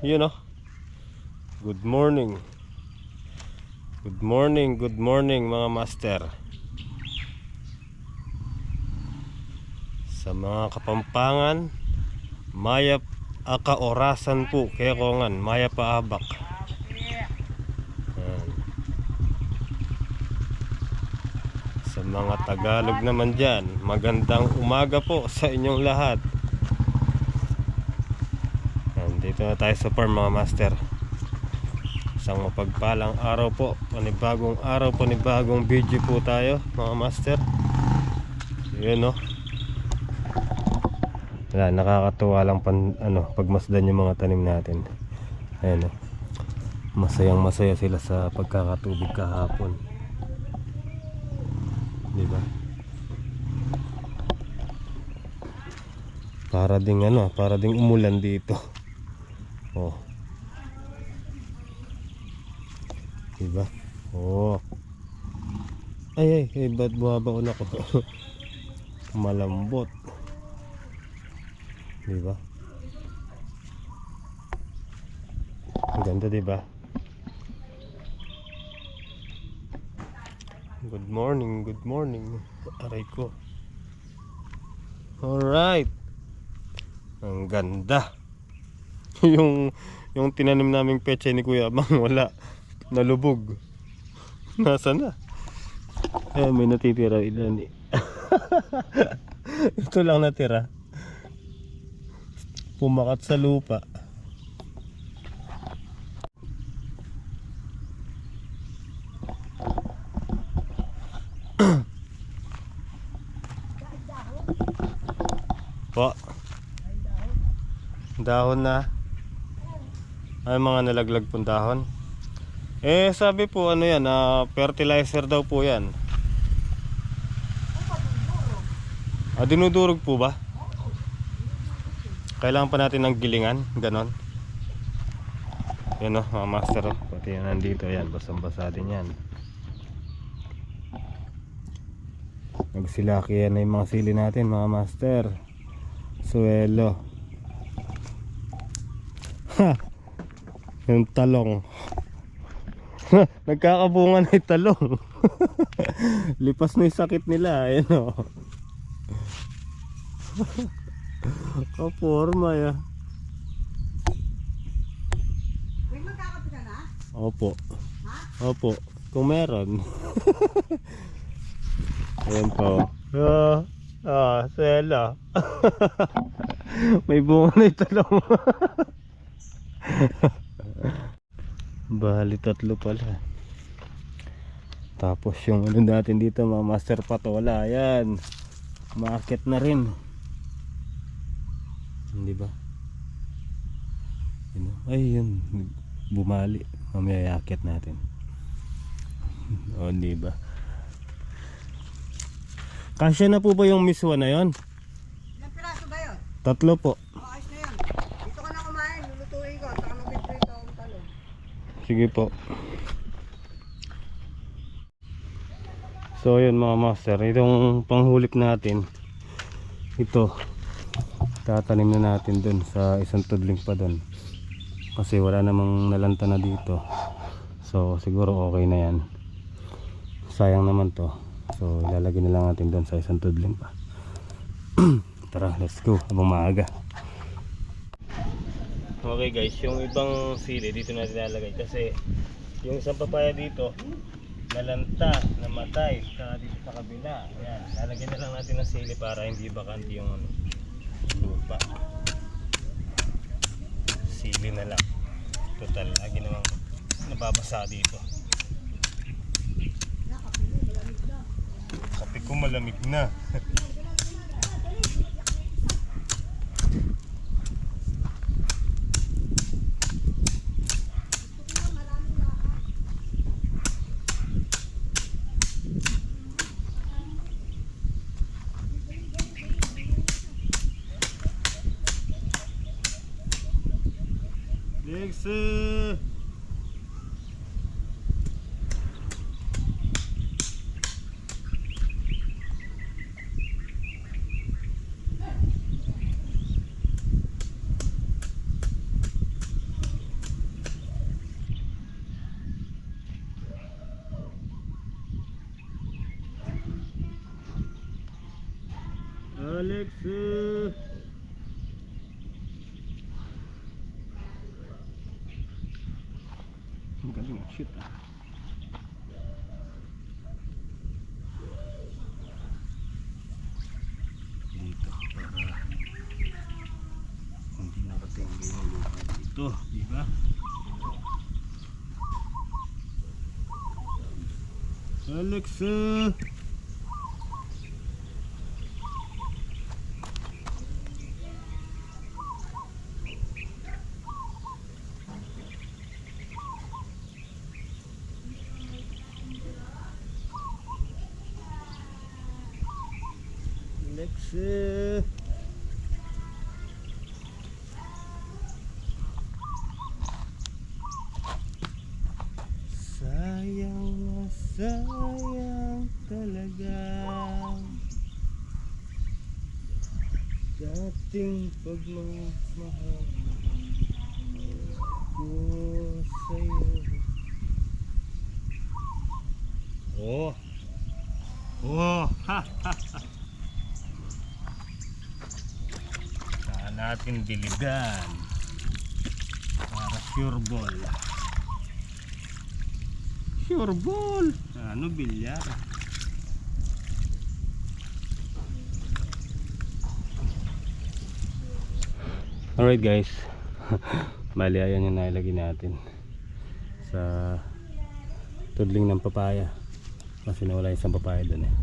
You know. Good morning. Good morning, good morning mga master. Sa mga Kapampangan, mayap akaorasan po kaya kongan, mayap paabak. Ayan. Sa mga Tagalog naman dyan, magandang umaga po sa inyong lahat. Ayan, dito na tayo sa farm mga master. Isang mapagpalang araw po, panibagong araw, panibagong video po tayo mga master. Yun no. Wala, nakakatuwa lang pagmasdan yung mga tanim natin. Ayan no. Masayang masaya sila sa pagkakatubig kahapon. Diba? Para ding umulan dito. Oh. Diba? Oh. Ay, ba't bumabaon ako? Malambot. Diba? Ang ganda, diba? Good morning. Aray ko. Alright. Ang ganda. yung tinanim naming pechay ni Kuya Bang wala. Nalubog. Nasaan na? Eh, may natitira ilan eh. Ito lang natira. Pumakat sa lupa. Po. Dahon na. Ay, mga nalaglag pong dahon. Eh, sabi po yan, fertilizer daw po yan. Dinudurog po ba? Kailangan pa natin ng gilingan, ganon. Yan o, mga master o. Pati yan nandito, yan, basang-basa din yan. Nagsilaki yan na yung mga sili natin, mga master. Suelo. Ha! Yung talong. Nagkakabunga na yung talong. Lipas na yung sakit nila. Ayan o. Kaporma ya. May magkakape ka na? Opo. Ha? Opo. Kung meron. Ayan po. Sela. May bunga na yung talong. Bali 3 pala. Tapos yung natin dito mga master patola. Ayan. Market na rin. Hindi ba? Ay yun. Bumali. Mamaya yakit natin. O hindi ba? Kasya na po ba yung miswa na yon? Ilang piraso ba yun? 3 po. Ayos na yun. Dito ka na kumain, lulutuin ko. Saka magpiprito akong talong. Sige po. So yun mga master, itong panghulip natin, ito tatanim na natin dun sa isang tudling pa dun, kasi wala namang nalanta na dito. So siguro okay na yan. Sayang naman to. So ilalagay na lang natin dun sa isang tudling pa. Tara, let's go habang maaga. Okay guys, yung ibang sili dito natin ilalagay kasi yung isang papaya dito nalanta, namatay dito sa kabila. Ayan, lalagyan na lang natin ng sili para hindi bakante yung lupa. Sili na lang. Total, lagi namang nababasa dito. Kape ko malamig na. Next. Alex. Ang galing ang shoot ah. Dito para hindi nakatingin yung lupa dito, di ba? Alex. Alexa. Sayang na sayang talaga dating pagmamahal ko sa'yo. Oh! Oh! Ha! Saan natin diligan para sure ball. Sure ball. Ano bilyar? Alright guys. Bali ayan yung nailagay natin sa tudling ng papaya. Kasi nawala isang papaya doon eh.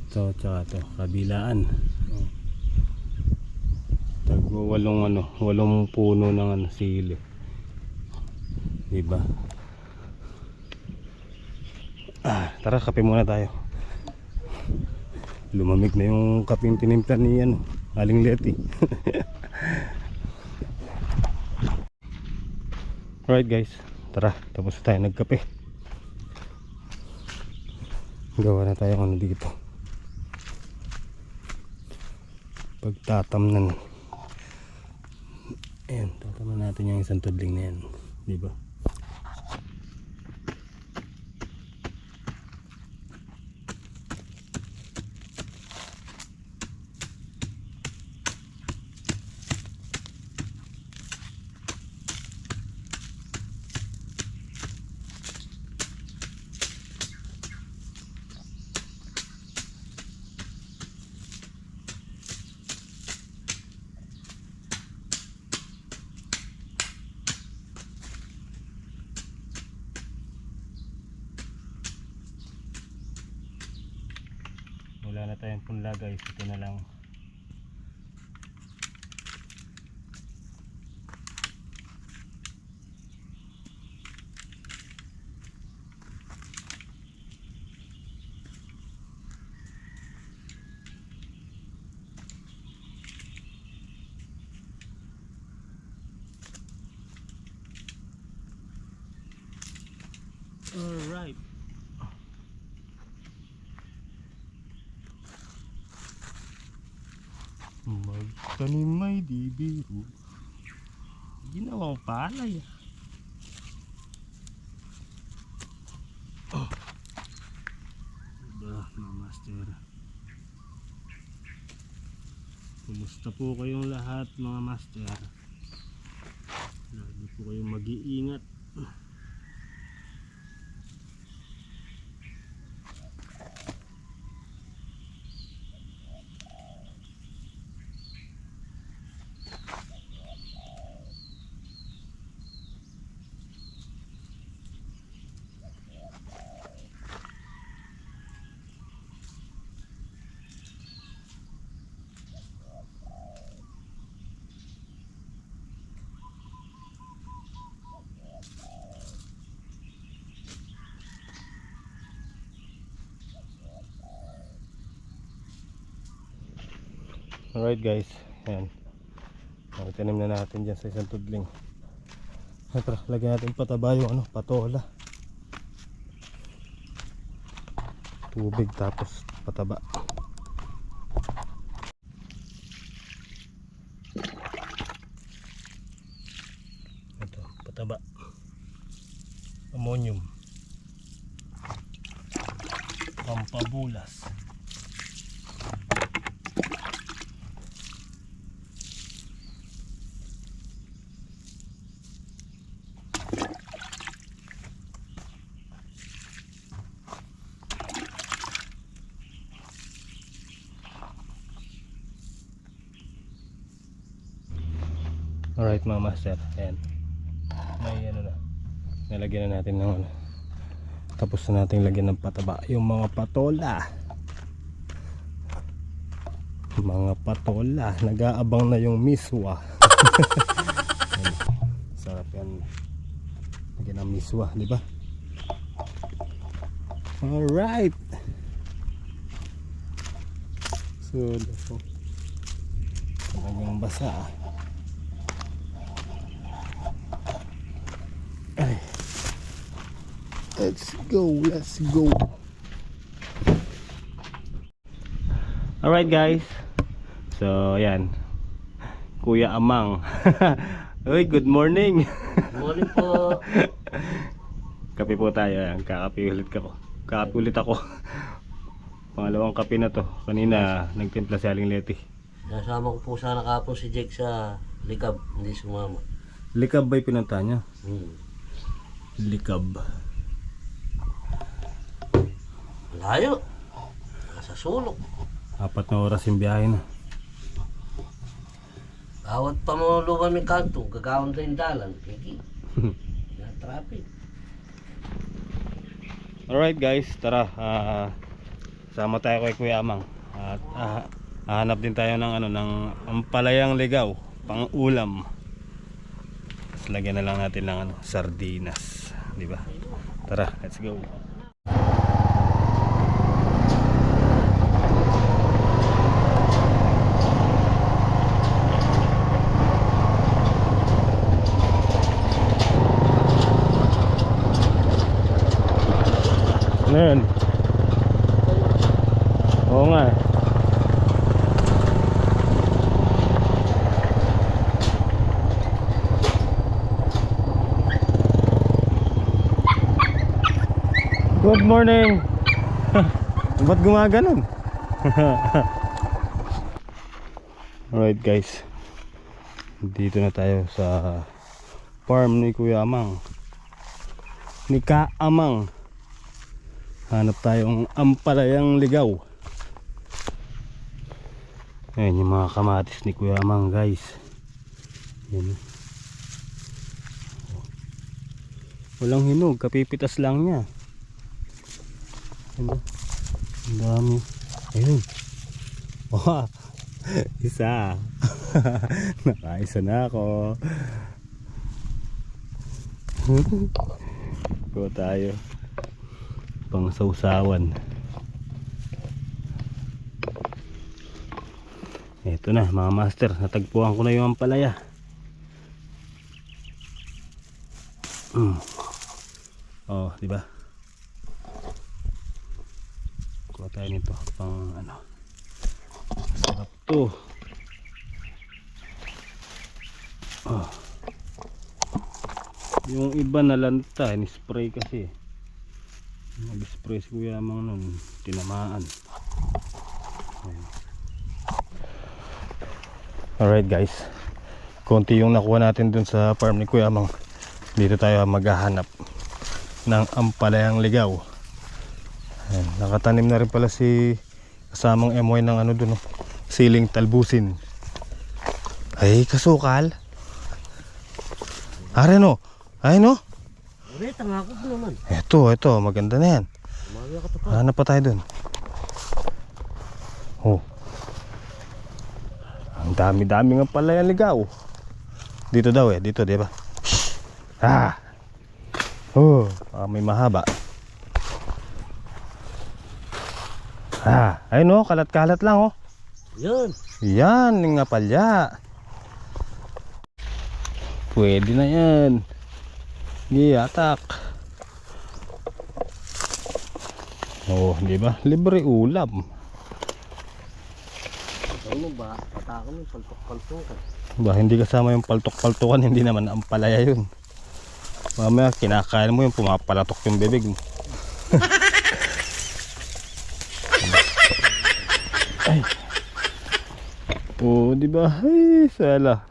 Ito tsaka ito kabilaan. Tagwa walong puno ng sili. Diba? Tara, kape muna tayo. Lumamig na yung kapeng tinimplan ni Aling Leti. Alright guys, tara, tapos tayo nagkape. Gawa na tayo dito. Pagtatamnan. Ayan, tatamnan natin yung isang tudling na yan. Diba? Wala na tayong punla guys, ito na lang. Alright. Magtanim ay di biro, ginawang palay. Diba mga master? Kumusta po kayong lahat mga master? Lagi po kayong mag-iingat. Alright guys, ayan. Tanim na natin dyan sa isang tudling. Tara, lagyan natin pataba yung patola. Tubig tapos pataba. Ito, pataba. Ammonium. Pampabulas. Alright mga master, ayan. May ano na, nalagyan na natin ng ano. Tapos na natin lagyan ng pataba yung mga patola. Mga patola, nag-aabang na yung miswa. Ayan. Sarap yan. Lagyan ng miswa, di ba? Alright. So, talagang basa. Ay. Let's go, let's go. Alright guys. So, ayan. Kuya Amang. Uy, good morning. Good morning po. Kape po tayo. Ayan. Kakape ulit ako. Pangalawang kape na to. Kanina nagtimpla si Aling Leti. Nasama ko po sana kapon si Jake sa likab, hindi sumama. Likab ba'y pinunta niya? Likab. Layo. Nasa sulok. 4 na oras yung biyahe na. Bawat pamuluban may kanto, gagawin tayo yung dalan. Kiki. Na traffic. Alright guys, tara. Sama tayo kay Kuya Amang. At hahanap din tayo ng ano, ng ampalayang ligaw, pang ulam. Tapos lagyan na lang natin ng ano, sardinas, di ba? Tara, let's go. Ano yun? Oo nga eh. Good morning. Ba't gumaganon? Alright guys, dito na tayo sa farm ni Kuya Amang, ni Ka Amang. Hanap tayong ampalayang ligaw. Ayan yung mga kamatis ni Kuya Amang guys. Ayan. Walang hinog, kapipitas lang niya. Ayan. Ang dami. Ayun. Wow. Isa. Nakaisa na ako. Go tayo. Pang sausawan. Ito na mga master, natagpuan ko na yung ampalaya. Oh, di ba? Kuha tayo nito pang ano. Sarap to. Oh. Yung iba na lanta, ni-spray kasi. Nag-spray si Kuya Amang nun, tinamaan. Ayan. Alright guys, konti yung nakuha natin dun sa farm ni Kuya Amang. Dito tayo maghahanap ng ampalayang ligaw. Ayan, nakatanim na rin pala si kasamang MY ng ano dun, siling talbusin. Ay, kasukal. Are no? Ay no? Ulit, ang ako po naman. Ito, maganda na yan. Umaga ka to pa. Hanap pa tayo dun. Oh. Ang dami-dami nga pala yung ligaw. Dito daw dito, di ba? Oh, may mahaba. Ayun oh, kalat-kalat lang oh. Yun. Yan, nga palya. Pwede na yan. Giyatak. Oh, di ba? Libre ulam. Ano ba? Pataka mo, paltok-paltokan. Ba, hindi kasama yung paltok-paltokan, hindi naman ampalaya yun. Mamaya kinakain mo yung pumapalatok yung bibig mo. Ay. Oh, di ba? Ay, sala.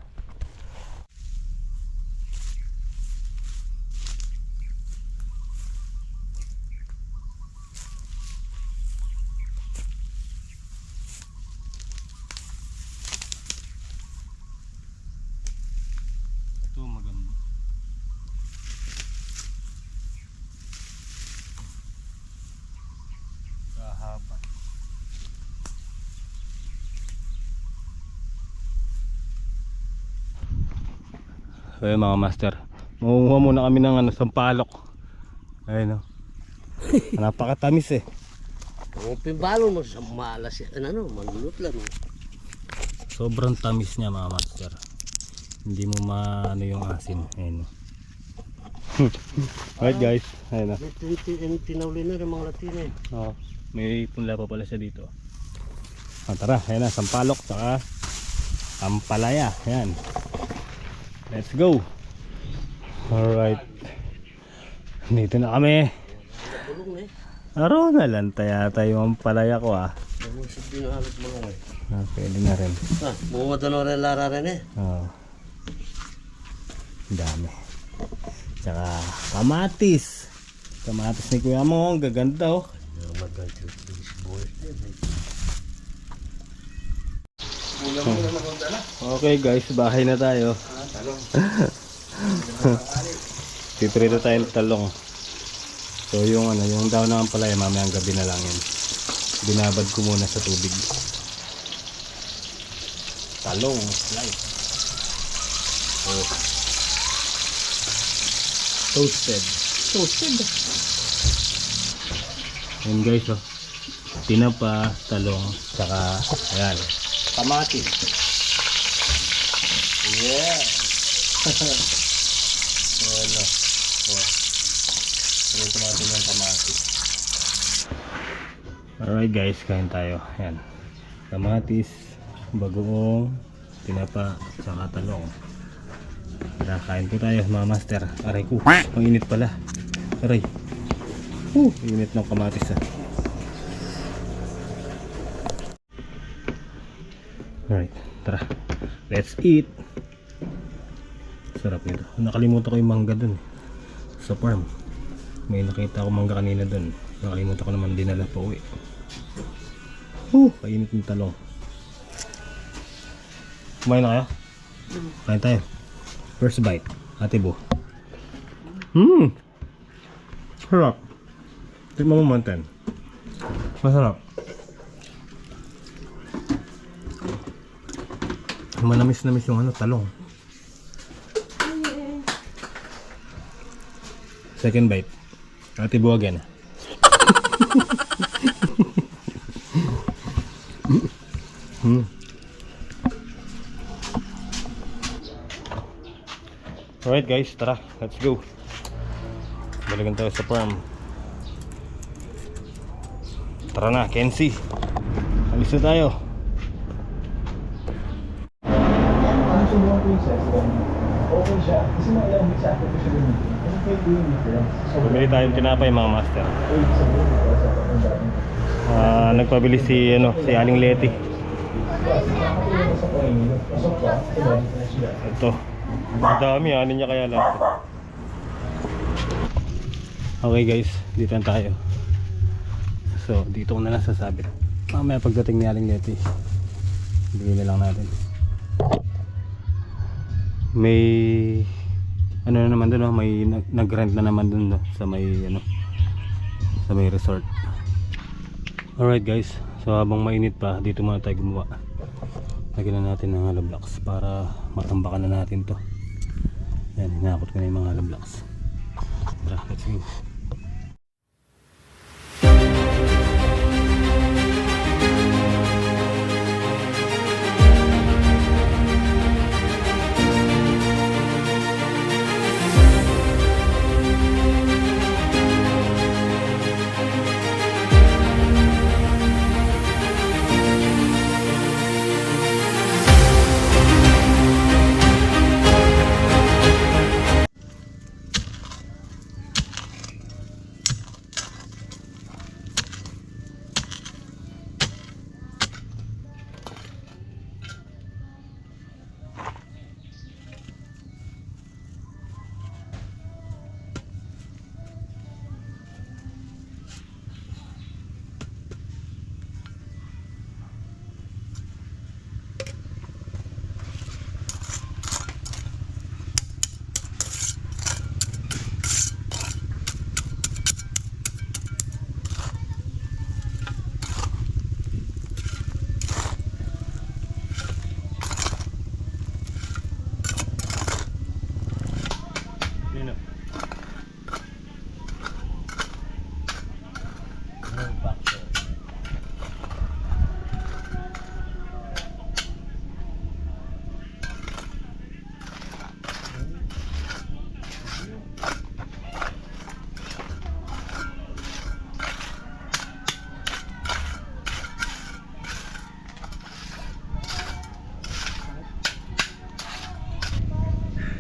Ayun mga master. Mangunguha muna kami ng sampalok. Ayun o. Napakatamis eh. Kung pimbalo mo sa malas yan, manunot lang. Sobrang tamis niya mga master. Hindi mo maano yung asin. Ayun o. Alright guys. Ayun o. Tinawli na rin mga Latino eh. Oh, may punla pa pala siya dito. Tara, ayun na, sampalok saka ampalaya. Ayan. Let's go. Alright. Dito na kami. Tulong eh. Araw na lang yata yung ampalaya ko ah. Namusip din ang halos mga eh. Pwede na rin. Bumatan na rin lara rin eh. Oh. Dami. Tsaka kamatis. Kamatis ni kuya mo, ang gaganda oh. Okay guys, bahay na tayo. Piprito tayo ng talong. So yung yung daw ng ampalaya mamayang gabi na lang yan. Binabad ko muna sa tubig. Talong, slice. Oh. Toasted. Ayan guys oh. Tinapa, talong, saka ayan, kamatis. Yeah. Wala. Oh. Ito natin yung kamatis. Alright guys, kain tayo. Ayan. Kamatis, bagoong, tinapa, saka talong. Tara, kain po tayo mga master. Aray ko, ang init pala. Aray. Init ng kamatis ah. Alright, tara. Let's eat. Sarap nito. Nakalimutan ko yung mangga dun sa farm. May nakita ko mangga kanina dun. Nakalimutan ko naman dinala pa uwi. Kainit yung talong. Kumain na kayo? Kain tayo. First bite. Ate Bo. Sarap. Tikman mo mantan. Masarap. Manamis-namis yung talong. Second bite. Ate Bo again. Alright guys, tara, let's go. Balikan tayo sa farm. Tara na, Kenzie. Alis na tayo. Bumili tayong tinapay mga master. Nagpabili si Aling Leti. Ito. Ang dami, ano niya kaya lahat. Okay guys, dito na tayo. So, dito ko na lang sasabit. Mamaya pagdating ni Aling Leti, bigyan na lang natin. May na naman doon, may nag-rent na naman doon sa may sa may resort. Alright guys, so habang mainit pa, dito muna tayo gumawa. Lagyan na natin ng hollow blocks para matambakan na natin to. Yan, hinakot ko na yung mga hollow blocks. Tara, let's go. Yun o.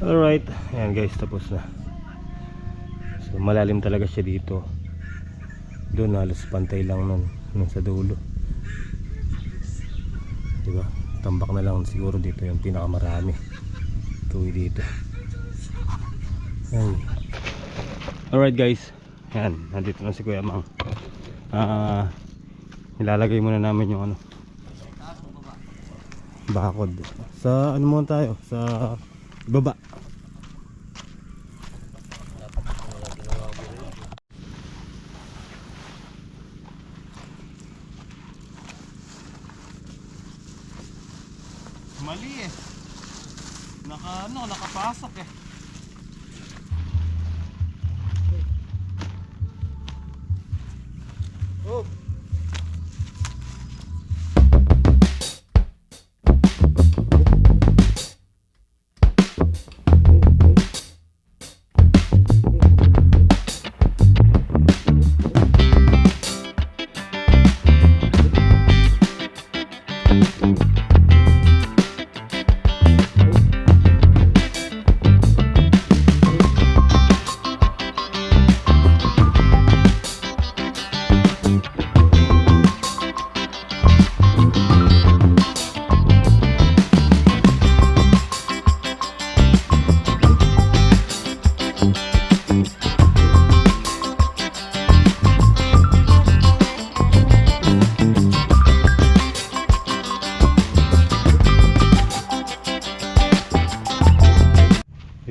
Alright, ayan guys, tapos na. So malalim talaga siya dito. Doon halos pantay lang nun sa dulo. Diba? Tambak na lang siguro dito yung pinakamarami. Tuwi dito. Ayan. Alright guys, ayan, nandito na si Kuya Mang. Nilalagay muna namin yung ano, bakod. Sa ano muna tayo? Sa baba. Mali eh. Nakapasok eh. Oh.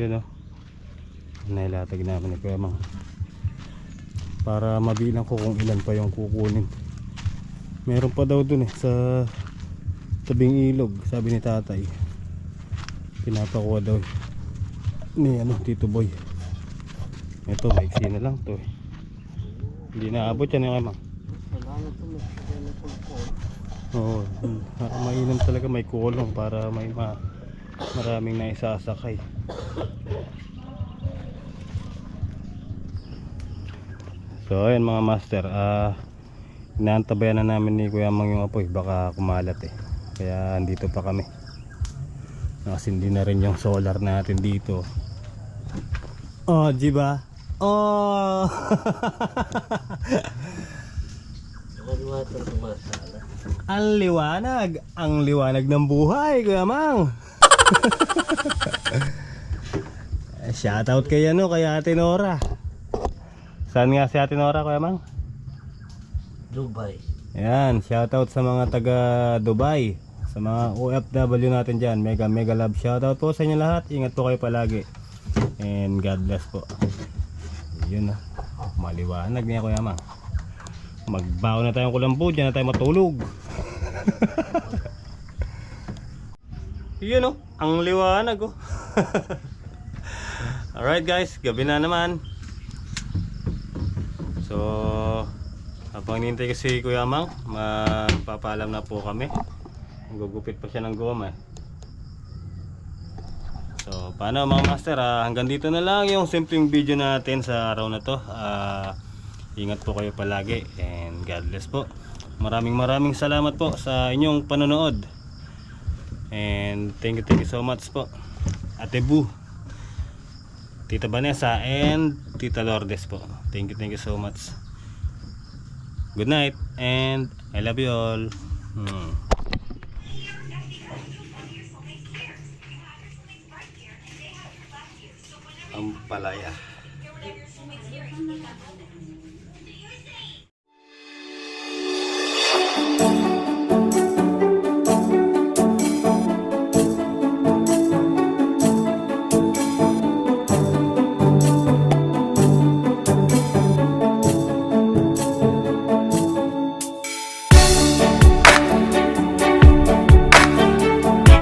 Yun o, nailatag namin ni Kuya Mang para mabilang ko kung ilan pa yung kukunin. Meron pa daw dun eh sa tabing ilog, sabi ni tatay. Pinapakuha daw ni Tito Boy. Ito, maiksi na lang to eh. Hindi naabot yan yung Kuya Mang. Wala na ito, may kulpon. Oo, mainam talaga, may kulong para may maraming naisasakay. So ayan mga master, inaantabayan na namin ni Kuya Mang yung apoy, baka kumalat eh. Kaya andito pa kami. Nakasindi na rin yung solar natin dito. Oh, diba? Oh! Water sumasala. Ang liwanag ng buhay, Kuya Mang. Shoutout kay kay Ate Nora. Saan nga si Ate Nora, Kuya Mang? Dubai. Ayan, shoutout sa mga taga Dubai, sa mga OFW natin dyan. Mega love shoutout po sa inyo lahat. Ingat po kayo palagi. And God bless po. Yun maliwanag niya, Kuya Mang. Magbaon na tayong kulambo, dyan na tayo matulog. Yun ang liwanag Alright guys, gabi na naman. So habang nintay ko si Kuya Mang, magpapaalam na po kami. Gugupit pa siya ng goma eh. So paano mga master, hanggang dito na lang yung simpleng video natin sa araw na to. Ingat po kayo palagi and God bless po. Maraming salamat po sa inyong panonood. And thank you so much po Ate Bu, Tita Vanessa and Tita Lourdes po. Thank you so much. Good night and I love you all. Ang palaya.